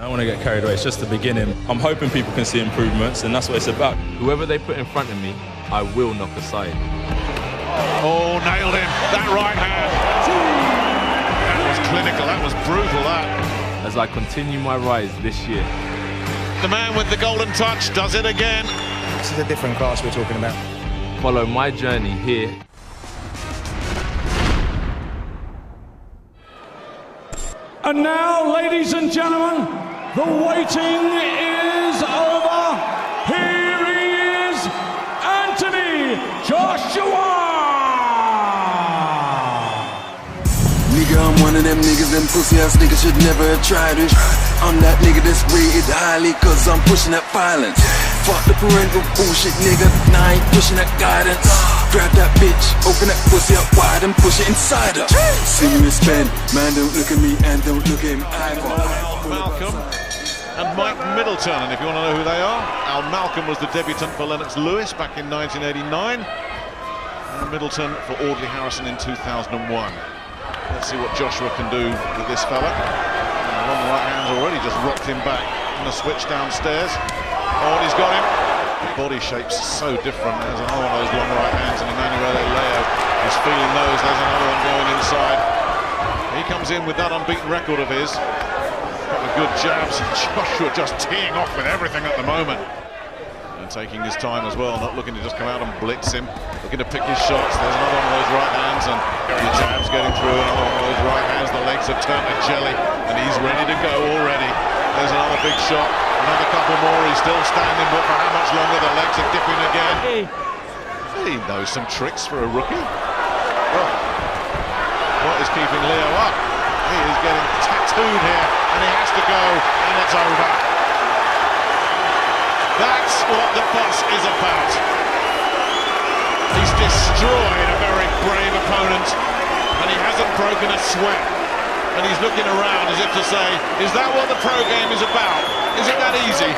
I don't want to get carried away, it's just the beginning. I'm hoping people can see improvements, and that's what it's about. Whoever they put in front of me, I will knock aside. Oh, nailed him. That right hand. That was clinical, that was brutal, that. As I continue my rise this year. The man with the golden touch does it again. This is a different class we're talking about. Follow my journey here. And now, ladies and gentlemen, the waiting is over. Here he is, Anthony Joshua! Nigga, I'm one of them niggas, them pussy ass niggas should never have tried this. I'm that nigga that's rated highly, cause I'm pushing that violence. Fuck the parental bullshit, nigga, now I ain't pushing that guidance. Grab that bitch, open that pussy up wide and push it inside her. Serious man, man don't look at me and don't look at him either. Malcolm and Mike Middleton, and if you want to know who they are, Al Malcolm was the debutant for Lennox Lewis back in 1989, and Middleton for Audley Harrison in 2001. Let's see what Joshua can do with this fella. And long right hands already just rocked him back in the switch downstairs. Oh, and he's got him. The body shape's so different. There's another one of those long right hands, and Emanuele Leo is feeling those. There's another one going inside. He comes in with that unbeaten record of his. Couple of good jabs. Joshua just teeing off with everything at the moment. And taking his time as well, not looking to just come out and blitz him. Looking to pick his shots. There's another one of those right hands, and the jabs getting through. Another one of those right hands. The legs have turned to jelly, and he's ready to go already. There's another big shot. Another couple more. He's still standing, but for how much longer? The legs are dipping again. He knows some tricks for a rookie. Well, what is keeping Leo up? He is getting tattooed here, and he has to go, and it's over. That's what the fuss is about. He's destroyed a very brave opponent, and he hasn't broken a sweat. And he's looking around as if to say, is that what the pro game is about? Is it that easy?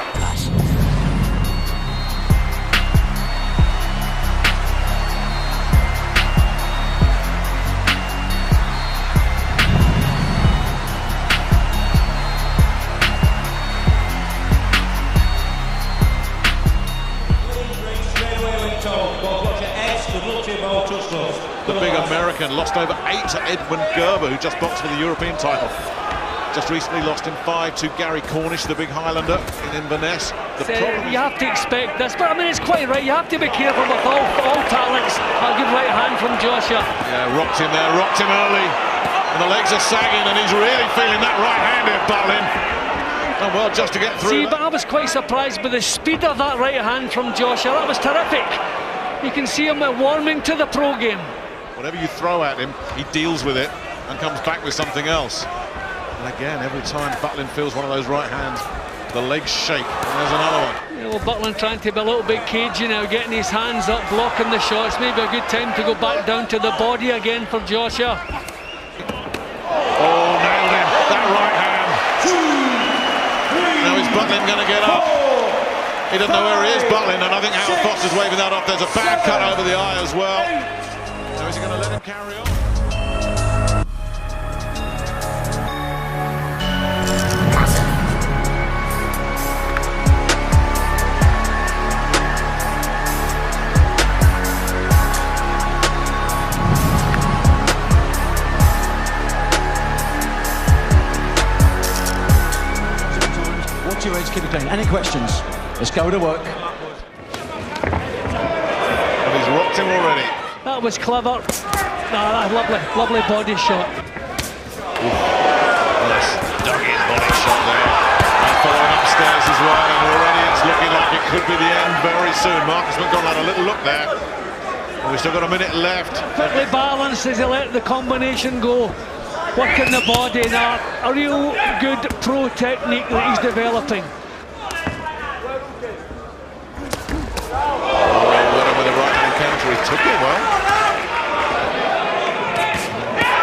The big American lost over 8 to Edwin Gerber, who just boxed for the European title. Just recently lost in 5 to Gary Cornish, the big Highlander in Inverness. You have to expect this, but I mean, it's quite right. You have to be careful with all talents. A good right hand from Joshua. Yeah, rocked him there, rocked him early. And the legs are sagging, and he's really feeling that right hand here, Butlin. Oh, well, just to get through. See, but I was quite surprised by the speed of that right hand from Joshua. That was terrific. You can see him warming to the pro game. Whatever you throw at him, he deals with it and comes back with something else. And again, every time Butlin feels one of those right hands, the legs shake. And there's another one. Yeah, well, Butlin trying to be a little bit cagey now, getting his hands up, blocking the shots. Maybe a good time to go back down to the body again for Joshua. Oh, nailed him. That right hand. Now is Butlin going to get up? He doesn't know where he is, Butlin, and I think Howard Fox is waving that off. There's a bad cut over the eye as well. Now is he going to let him carry on? Watch your age, keep it clean. Any questions? Let's go to work. And he's rocked him already. That was clever. That lovely body shot. Nice dug-in body shot there. And following upstairs as well, and already it's looking like it could be the end very soon. Marcus McDonald had a little look there. And we've still got a minute left. Quickly balanced as he let the combination go. Working the body now. A real good pro technique that he's developing. He took it well.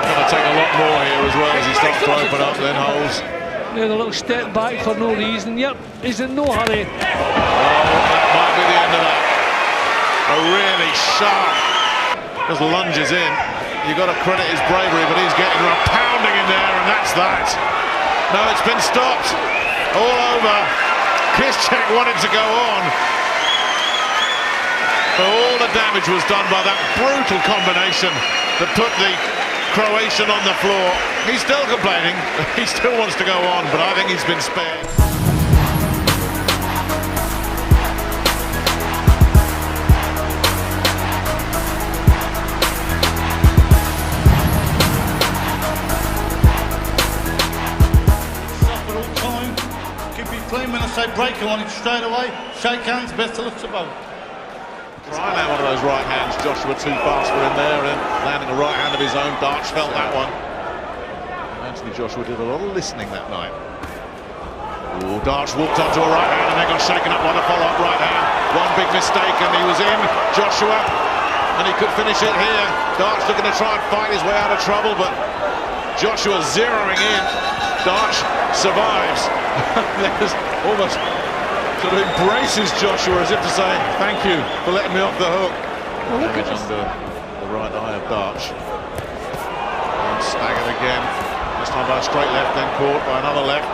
Going to take a lot more here as well as he starts to open up then holes. Yeah, a little step back for no reason. Yep, he's in no hurry. Oh, that might be the end of that. A really sharp, just lunges in. You've got to credit his bravery, but he's getting a pounding in there, and that's that. No, it's been stopped. all over. Kiszczek wanted to go on. But all the damage was done by that brutal combination that put the Croatian on the floor. He's still complaining. He still wants to go on, but I think he's been spared. Clean when I say break, I want it straight away. Shake hands, best of luck to both. Trying out one of those right hands. Joshua too fast for him there, and landing a right hand of his own. Darch felt that one. Anthony Joshua did a lot of listening that night. Oh, Darch walked onto a right hand and then got shaken up by the follow-up right hand. One big mistake and he was in. Joshua, and he could finish it here. Darch looking to try and fight his way out of trouble, but Joshua zeroing in. Darch survives. There's almost sort of embraces Joshua as if to say, thank you for letting me off the hook. Well, look at Damage under the right eye of Darch. And staggered again. This time by a straight left, then caught by another left.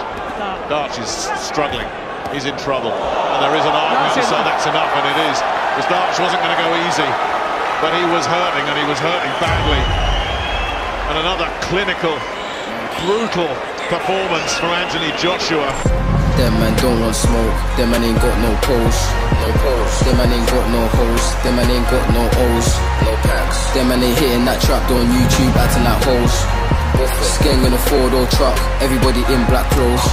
Darch is struggling. He's in trouble. And there is an argument to say that's enough, and it is. Because Darch wasn't going to go easy. But he was hurting, and he was hurting badly. And another clinical, brutal performance from Anthony Joshua. Them man don't want smoke, them man ain't got no pose. Them man ain't got no hoes, them man ain't got no O's. No packs. Them man ain't hitting that trap on YouTube acting like hoes. Skeng in a 4-door truck, everybody in black clothes.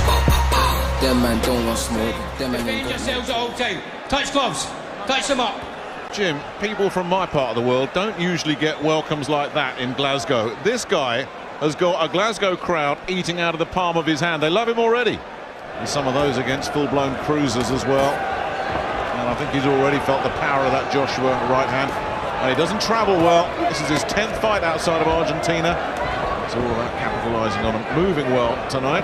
Them man don't want smoke, them man ain't got yourselves at all time. Touch gloves, touch them up. Jim, people from my part of the world don't usually get welcomes like that in Glasgow. This guy has got a Glasgow crowd eating out of the palm of his hand. They love him already. And some of those against full-blown cruisers as well. And I think he's already felt the power of that Joshua right hand. And he doesn't travel well. This is his 10th fight outside of Argentina. It's all about capitalising on him. Moving well tonight.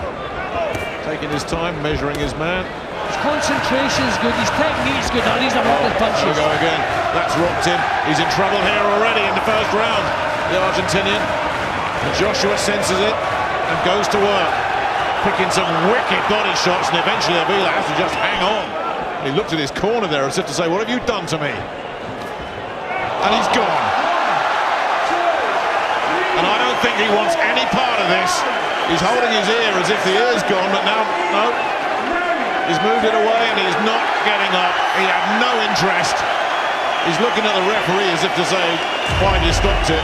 Taking his time, measuring his man. His concentration's good, his technique's good, and he's a lot of punches. There we go again. That's rocked him. He's in trouble here already in the first round. The Argentinian. And Joshua senses it and goes to work, picking some wicked body shots, and eventually Avila has to just hang on. He looked at his corner there as if to say, what have you done to me? And he's gone. And I don't think he wants any part of this. He's holding his ear as if the ear's gone, but now, no. He's moved it away and he's not getting up. He had no interest. He's looking at the referee as if to say, why have you stopped it?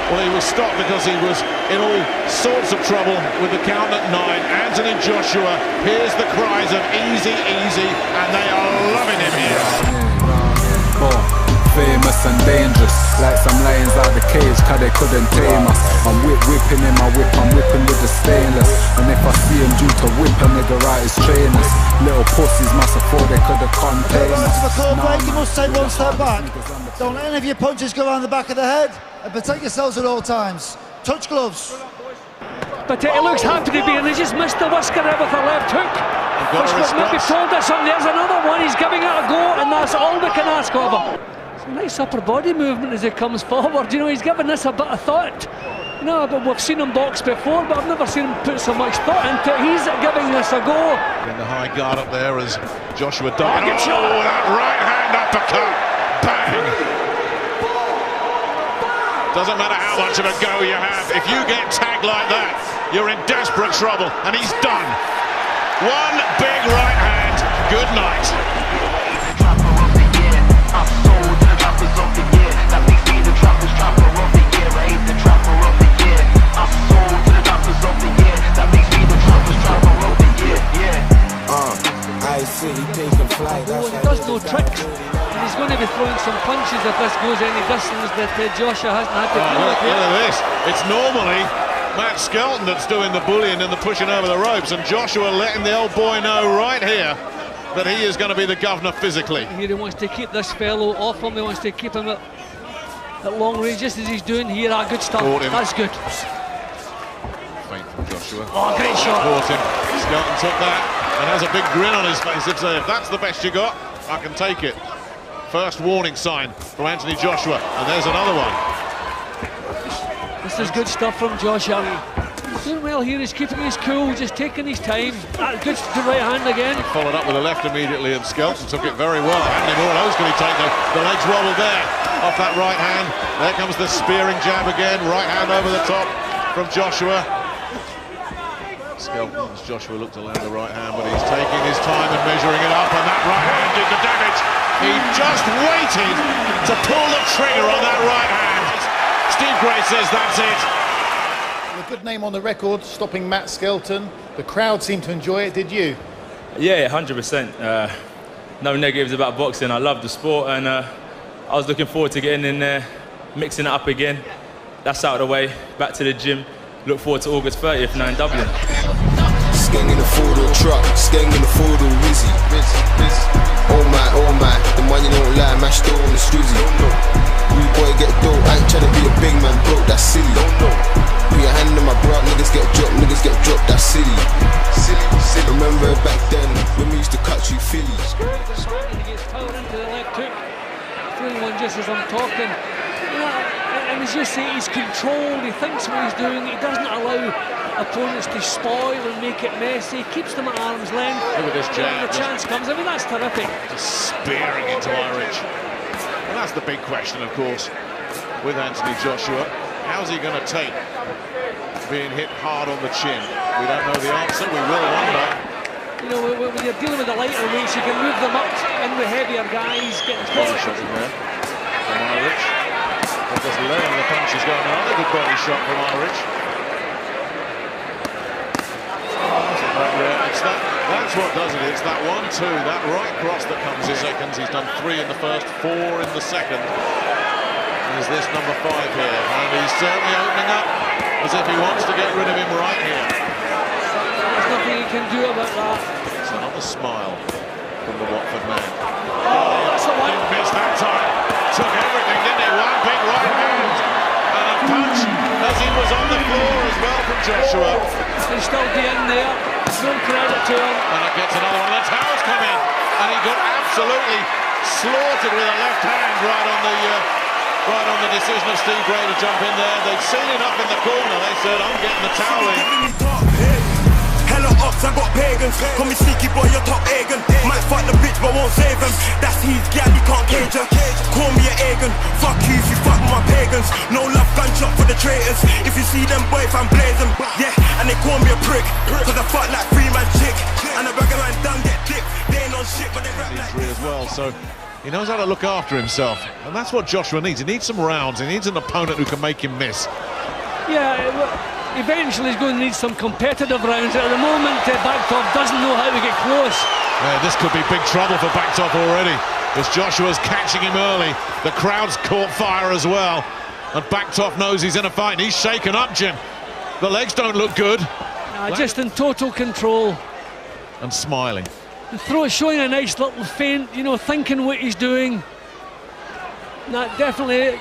Well, he was stopped because he was in all sorts of trouble with the count at 9. Anthony Joshua hears the cries of easy, easy, and they are loving him here. Famous and dangerous, like some lions out the cage, cause they couldn't tame us. I'm whipping in my whip, I'm whipping with the stainless. And if I see him due to whip a nigga right his trainers. Little pussies must have thought they could have contained us. To the core break, you must take one step back. Don't let any of your punches go around the back of the head, and protect yourselves at all times. Touch gloves. But he looks happy to be, and he just missed the whisker out with a left hook. Which would maybe told us something. There's another one, he's giving it a go, and that's all we can ask of him. It's a nice upper body movement as he comes forward. You know, he's giving this a bit of thought. You know, but we've seen him box before, but I've never seen him put so much thought into it. He's giving this a go. In the high guard up there as Joshua died. Oh, that right hand uppercut. Bang. Doesn't matter how much of a go you have. If you get tagged like that, you're in desperate trouble. And he's done. One big right hand. Good night. Well, he does no tricks, and he's going to be throwing some punches if this goes any distance that Joshua hasn't had to deal with. Look at this. It's normally Matt Skelton that's doing the bullying and the pushing over the ropes, and Joshua letting the old boy know right here that he is going to be the governor physically. Here he wants to keep this fellow off him. He wants to keep him at long range, just as he's doing here. Good stuff. That's good. Feint from Joshua. Oh, great shot. Caught him. Skelton took that and has a big grin on his face. If that's the best you got, I can take it. First warning sign from Anthony Joshua, and there's another one. This is good stuff from Joshua. Doing well here, he's keeping his cool, just taking his time. Good to right hand again. And followed up with a left immediately, and Skelton took it very well. Andy Moore, who's going to take the legs wobble there off that right hand. There comes the spearing jab again, right hand over the top from Joshua. Skelton, as Joshua looked to land the right hand, but he's taking his time and measuring it up, and that right hand did the damage. He just waited to pull the trigger on that right hand. Steve Gray says that's it. A good name on the record, stopping Matt Skelton. The crowd seemed to enjoy it, did you? Yeah, 100%. No negatives about boxing. I love the sport, and I was looking forward to getting in there, mixing it up again. That's out of the way, back to the gym. Look forward to August 30th now in Dublin. Skeng in the four-door truck, skeng in the four-door Rizzy. Oh my, the money don't lie, mashed all on the scrizzy. Rude boy get dope, I ain't tryna be a big man, broke, that's silly. Put your hand on my bra, niggas get dropped, that's silly. Remember back then, when we used to cut you Phillies. He gets power into the left hook. Throwing one just as I'm talking. And as you say, he's controlled, he thinks what he's doing, he doesn't allow opponents to spoil and make it messy, keeps them at arm's length. Look at this jab. When the chance comes, I mean, that's terrific. Just spearing into Irish. And that's the big question, of course, with Anthony Joshua. How's he going to take being hit hard on the chin? We don't know the answer, we will wonder. You know, when you're dealing with the lighter weights, you can move them up in with heavier guys, getting body shot in there from Irish. They're just laying the punches going. Another good body shot from Irish. That's what does it. It's that 1-2, that right cross that comes in seconds. He's done 3 in the first, 4 in the second. Is this number 5 here? And he's certainly opening up as if he wants to get rid of him right here. There's nothing he can do about that. It's another smile from the Watford man. Oh, that's the one. Didn't miss that time. Took everything, didn't he? One big right hand. And a punch as he was on the floor as well from Joshua. He's still being there. No credit to him. And it gets another one. The towels come in. And he got absolutely slaughtered with a left hand right on the decision of Steve Gray to jump in there. They'd seen enough in the corner. They said, I'm getting the towel in. Hella ups, I got pagans. Call me sneaky boy, you're top Egan. Might fight the bitch, but won't save him. That's his gal, you can't cage her. Call me a Egan. Fuck you if you fuck my pagans. No love, gunshot for the traitors. If you see them boy, if I'm blazing. Yeah, and they call me a prick. Cause I fuck like 3-man chick. And a bag of man done get dick. They ain't on shit, but they rap like as well, so he knows how to look after himself. And that's what Joshua needs. He needs some rounds. He needs an opponent who can make him miss. Yeah, eventually he's going to need some competitive rounds. At the moment, Bagtov doesn't know how to get close. Yeah, this could be big trouble for Bagtov already, as Joshua's catching him early. The crowd's caught fire as well, and Bagtov knows he's in a fight, and he's shaken up, Jim. The legs don't look good. Just in total control. And smiling. The throw is showing a nice little feint, you know, thinking what he's doing. Definitely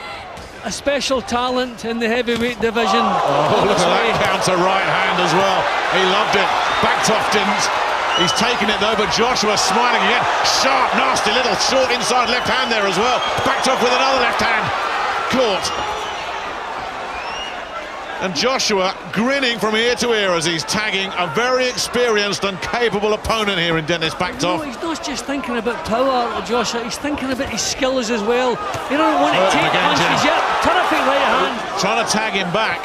a special talent in the heavyweight division. Oh, look at that counter right hand as well. He loved it. Bagtov didn't. He's taken it though, but Joshua smiling again. Sharp, nasty little short inside left hand there as well. Bagtov with another left hand. Caught. And Joshua grinning from ear to ear as he's tagging a very experienced and capable opponent here in Dennis Bagtov. No, he's not just thinking about power, Joshua, he's thinking about his skills as well. You don't want to take punches yet. Terrific right hand. Trying to tag him back.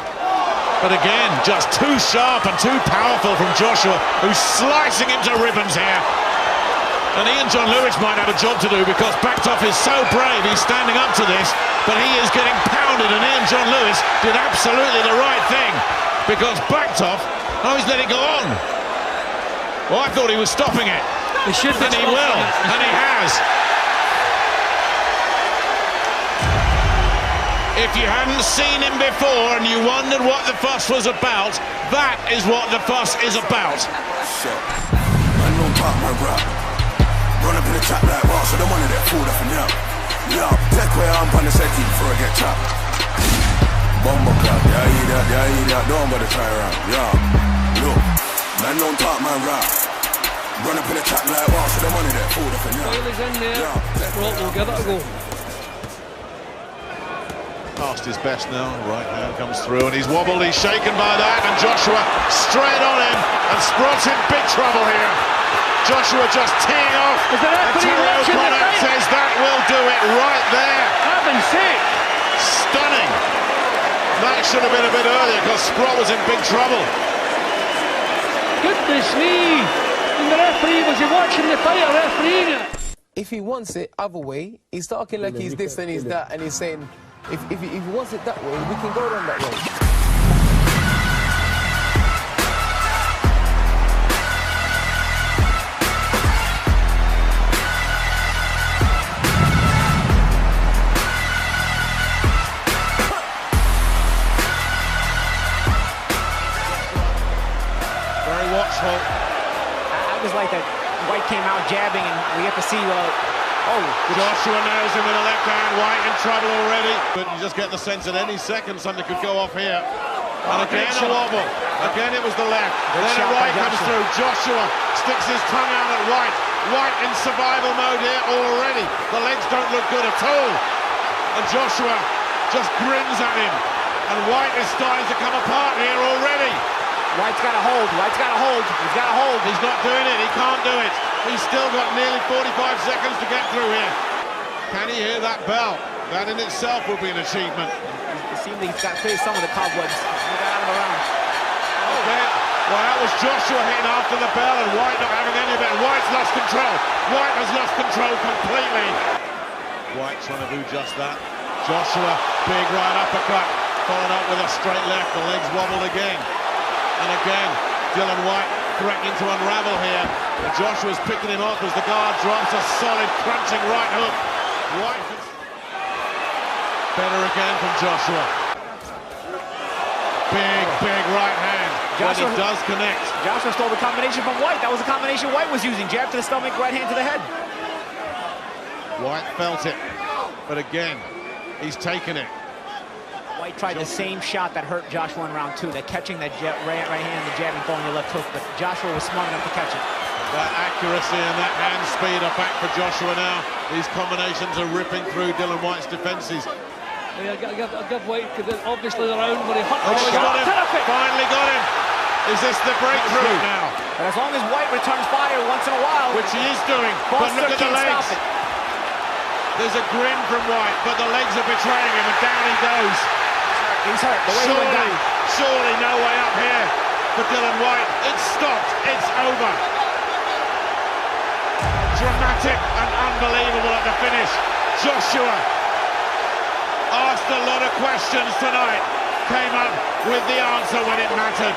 But again, just too sharp and too powerful from Joshua, who's slicing him to ribbons here. And Ian John Lewis might have a job to do because Bagtov is so brave, he's standing up to this, but he is getting pounded, and Ian John Lewis did absolutely the right thing because Bagtov, he's letting go on. Well, I thought he was stopping it. He should be, and he will, and he has. If you hadn't seen him before and you wondered what the fuss was about, that is what the fuss is about. I know about my rap. Run up in the trap like wow, so the money that food up and down. Yeah, take where I'm on the setting before I get chopped. Bumbo clap, yeah, eat that, don't bother try around. Yeah, look, man don't talk my rap. Run up in the trap like wow, so the money that food up and down. Bailey's in there, we'll give it a go. Past his best now, right hand comes through and he's wobbled, he's shaken by that, and Joshua straight on him, and Sprott's in big trouble here. Joshua just teeing off, and Terry O'Connor says that will do it right there. Heaven's sake! Stunning. That should have been a bit earlier because Sprott was in big trouble. Goodness me! And the referee, was he watching the fight or refereeing it? If he wants it other way, he's talking like he's this and he's that, and he's saying, if he wants it that way, we can go down that way. Very watchful. I was like that. White came out jabbing, and we get to see, Joshua nails him with a left hand. White in trouble already. But you just get the sense that any second something could go off here. And again a wobble. Again it was the left. Then a right comes through. Joshua sticks his tongue out at White. White in survival mode here already. The legs don't look good at all. And Joshua just grins at him. And White is starting to come apart here already. White's got a hold. White's got a hold. He's got a hold. He's not doing it. He can't do it. He's still got nearly 45 seconds to get through here. Can he hear that bell? That in itself will be an achievement. It seems like he's got clear some of the cobwebs. He got out of the round. Okay. Well, that was Joshua hitting after the bell, and White not having any of it. White's lost control. White has lost control completely. White trying to do just that. Joshua, big right uppercut, followed up with a straight left. The legs wobbled again. And again, Dylan White threatening to unravel here. And Joshua's picking him off as the guard drops a solid, crunching right hook. White better again from Joshua. Big right hand. Joshua, when he does connect. Joshua stole the combination from White. That was the combination White was using. Jab to the stomach, right hand to the head. White felt it. But again, he's taken it. White tried the same shot that hurt Joshua in round 2, that catching that right hand, the jab and throwing your left hook, but Joshua was smart enough to catch it. That accuracy and that hand speed are back for Joshua now. These combinations are ripping through Dylan White's defences. Yeah, I'll give White, because obviously the round where he hurt. Got him. Finally got him. Is this the breakthrough now? But as long as White returns fire once in a while, which he is doing, but look at the legs. There's a grin from White, but the legs are betraying him, and down he goes. He's hurt. The way he went down. Surely no way up here for Dylan White. It's stopped. It's over. Dramatic and unbelievable at the finish. Joshua asked a lot of questions tonight. Came up with the answer when it mattered.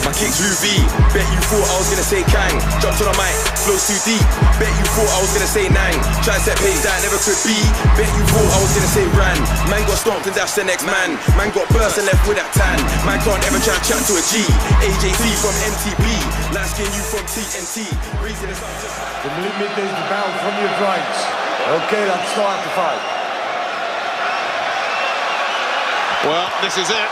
My kicks Louis V, bet you thought I was gonna say Kang. Jumped on the mic, flows too deep. Bet you thought I was gonna say Nang. Tricep page that never could be. Bet you thought I was gonna say Ran. Man got stomped and dashed the next man. Man got burst and left with that tan. Man can't ever try and chat to a G. AJC from MTB, light skin you from TNT. Reason is not just. The midday is the battle from your rights. Okay, let's start the fight. Well, this is it.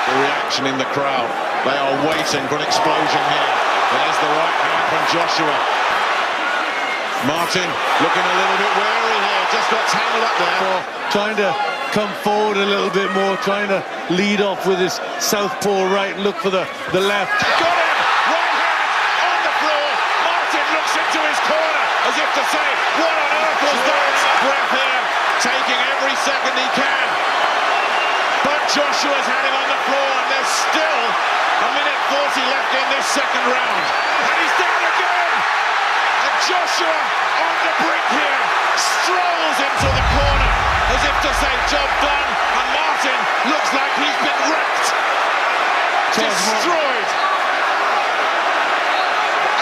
The reaction in the crowd. They are waiting for an explosion here. There's the right hand from Joshua. Martin looking a little bit wary here. Just got tangled up there. Trying to come forward a little bit more. Trying to lead off with his southpaw right. Look for the left. Got him! Right hand on the floor. Martin looks into his corner as if to say, what on earth was that? Breath here. Taking every second he can. But Joshua's had him on the floor, and there's still a minute 40 left in this second round. And he's down again! And Joshua on the brink here, strolls into the corner, as if to say, job done. And Martin looks like he's been wrecked. Destroyed.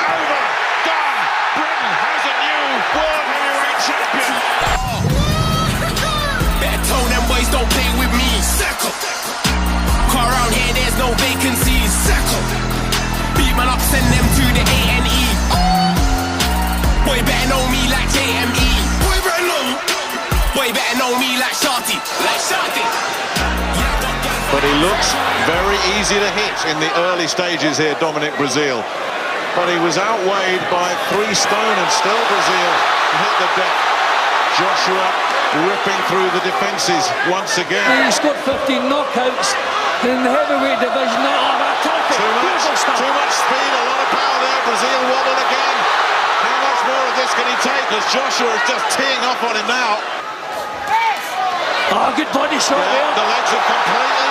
Over. Done. Britain has a new world heavyweight champion. Better tell them boys don't play with me. Circle. Car around here, there's no vacancies. Circle. Beat man up, send them to the A&E. Boy better know me like JME. Boy better know. Boy better know me like Sharty. Like Sharty. But he looks very easy to hit in the early stages here, Dominic Brazil. But he was outweighed by 3 stone, and still Brazil hit the deck. Joshua ripping through the defences once again. He scored 15 knockouts in the heavyweight division. Too much speed, a lot of power there. Brazil wobbled again. How much more of this can he take as Joshua is just teeing off on him now? Good body shot there. The legs have completely